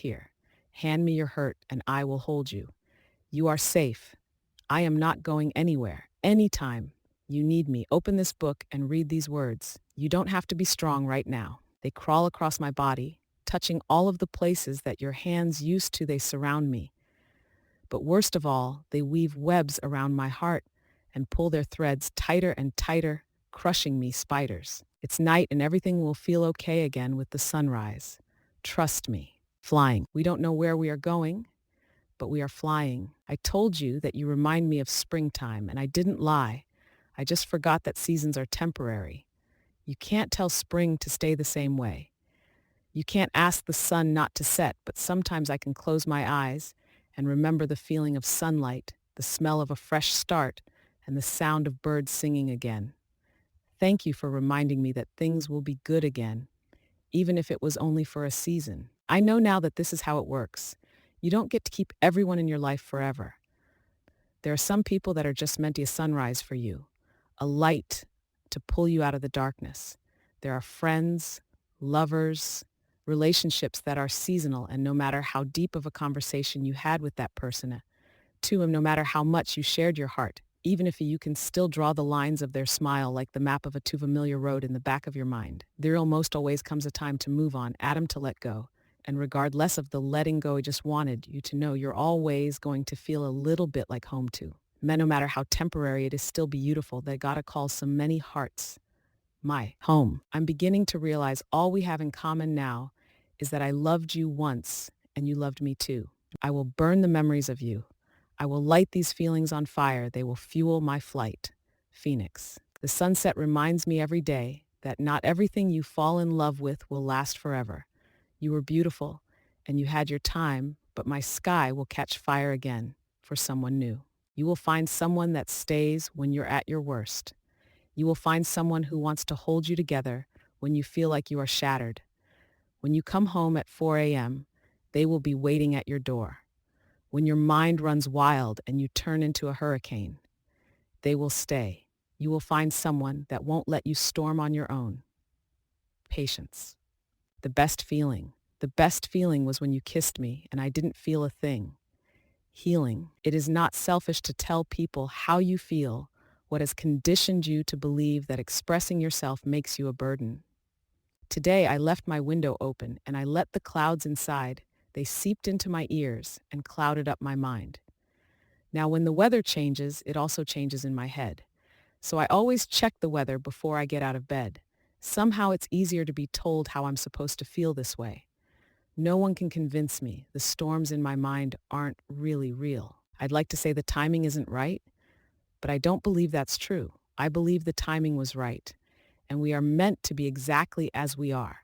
here. Hand me your hurt, and I will hold you. You are safe. I am not going anywhere. Anytime you need me, open this book and read these words. You don't have to be strong right now. They crawl across my body, touching all of the places that your hands used to. They surround me. But worst of all, they weave webs around my heart and pull their threads tighter and tighter, crushing me spiders. It's night and everything will feel okay again with the sunrise. Trust me. Flying. We don't know where we are going, but we are flying. I told you that you remind me of springtime, and I didn't lie. I just forgot that seasons are temporary. You can't tell spring to stay the same way. You can't ask the sun not to set, but sometimes I can close my eyes and remember the feeling of sunlight, the smell of a fresh start, and the sound of birds singing again. Thank you for reminding me that things will be good again, even if it was only for a season. I know now that this is how it works. You don't get to keep everyone in your life forever. There are some people that are just meant to be a sunrise for you, a light to pull you out of the darkness. There are friends, lovers, relationships that are seasonal, and no matter how deep of a conversation you had with that person, to him, no matter how much you shared your heart, even if you can still draw the lines of their smile like the map of a too familiar road in the back of your mind, there almost always comes a time to move on, Adam, to let go. And regardless of the letting go, I just wanted you to know you're always going to feel a little bit like home too. No matter how temporary it is, still beautiful. They gotta call so many hearts my home. I'm beginning to realize all we have in common now is that I loved you once and you loved me too. I will burn the memories of you. I will light these feelings on fire. They will fuel my flight. Phoenix. The sunset reminds me every day that not everything you fall in love with will last forever. You were beautiful and you had your time, but my sky will catch fire again for someone new. You will find someone that stays when you're at your worst. You will find someone who wants to hold you together when you feel like you are shattered. When you come home at 4 a.m., they will be waiting at your door. When your mind runs wild and you turn into a hurricane, they will stay. You will find someone that won't let you storm on your own. Patience. The best feeling. The best feeling was when you kissed me and I didn't feel a thing. Healing. It is not selfish to tell people how you feel, what has conditioned you to believe that expressing yourself makes you a burden. Today I left my window open and I let the clouds inside. They seeped into my ears and clouded up my mind. Now when the weather changes, it also changes in my head. So I always check the weather before I get out of bed. Somehow it's easier to be told how I'm supposed to feel this way. No one can convince me the storms in my mind aren't really real. I'd like to say the timing isn't right, but I don't believe that's true. I believe the timing was right, and we are meant to be exactly as we are.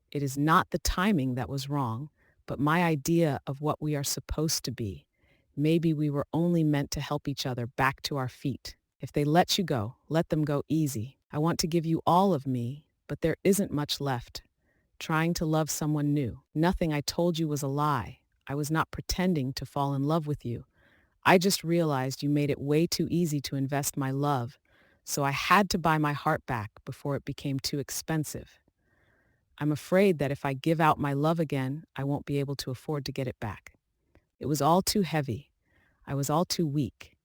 It is not the timing that was wrong, but my idea of what we are supposed to be. Maybe we were only meant to help each other back to our feet. If they let you go, let them go easy. I want to give you all of me, but there isn't much left. Trying to love someone new. Nothing I told you was a lie. I was not pretending to fall in love with you. I just realized you made it way too easy to invest my love, so I had to buy my heart back before it became too expensive. I'm afraid that if I give out my love again, I won't be able to afford to get it back. It was all too heavy. I was all too weak.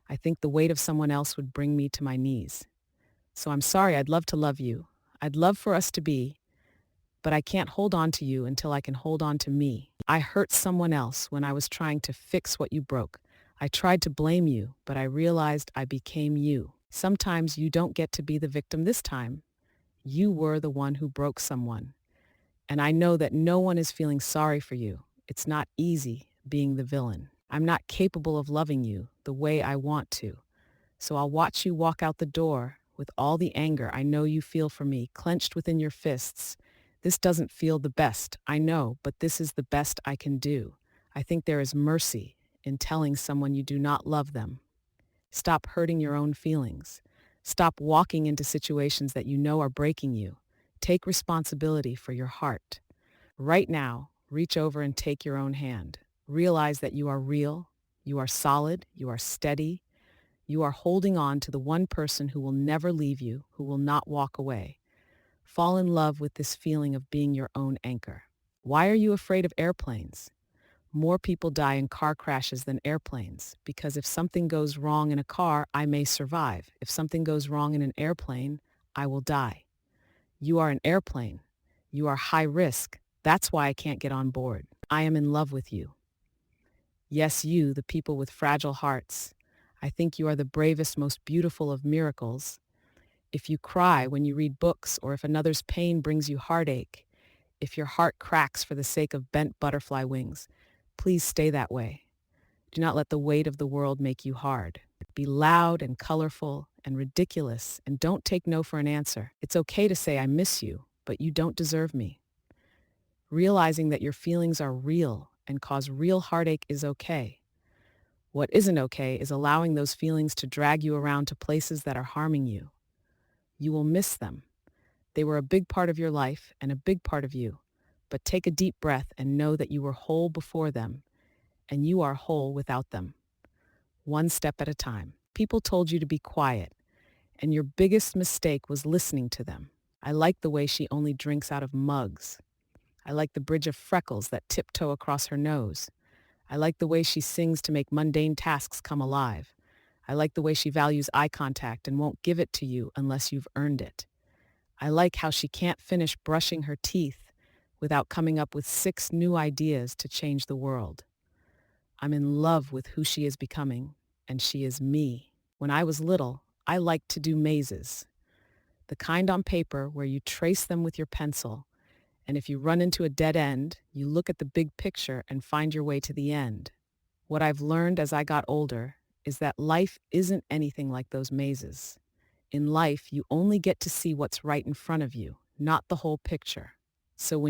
I think the weight of someone else would bring me to my knees. So I'm sorry. I'd love to love you. I'd love for us to be, but I can't hold on to you until I can hold on to me. I hurt someone else when I was trying to fix what you broke. I tried to blame you, but I realized I became you. Sometimes you don't get to be the victim this time. You were the one who broke someone. And I know that no one is feeling sorry for you. It's not easy being the villain. I'm not capable of loving you the way I want to. So I'll watch you walk out the door with all the anger I know you feel for me clenched within your fists. This doesn't feel the best, I know, but this is the best I can do. I think there is mercy in telling someone you do not love them. Stop hurting your own feelings. Stop walking into situations that you know are breaking you. Take responsibility for your heart. Right now, reach over and take your own hand. Realize that you are real, you are solid, you are steady. You are holding on to the one person who will never leave you, who will not walk away. Fall in love with this feeling of being your own anchor. Why are you afraid of airplanes? More people die in car crashes than airplanes, because if something goes wrong in a car, I may survive. If something goes wrong in an airplane, I will die. You are an airplane. You are high risk. That's why I can't get on board. I am in love with you. Yes, you, the people with fragile hearts. I think you are the bravest, most beautiful of miracles. If you cry when you read books, or if another's pain brings you heartache, if your heart cracks for the sake of bent butterfly wings, please stay that way. Do not let the weight of the world make you hard. Be loud and colorful and ridiculous, and don't take no for an answer. It's okay to say I miss you, but you don't deserve me. Realizing that your feelings are real and cause real heartache is okay. What isn't okay is allowing those feelings to drag you around to places that are harming you. You will miss them. They were a big part of your life and a big part of you. But take a deep breath and know that you were whole before them, and you are whole without them. One step at a time. People told you to be quiet, and your biggest mistake was listening to them. I like the way she only drinks out of mugs. I like the bridge of freckles that tiptoe across her nose. I like the way she sings to make mundane tasks come alive. I like the way she values eye contact and won't give it to you unless you've earned it. I like how she can't finish brushing her teeth without coming up with 6 new ideas to change the world. I'm in love with who she is becoming, and she is me. When I was little, I liked to do mazes, the kind on paper where you trace them with your pencil, and if you run into a dead end, you look at the big picture and find your way to the end. What I've learned as I got older is that life isn't anything like those mazes. In life, you only get to see what's right in front of you, not the whole picture. So when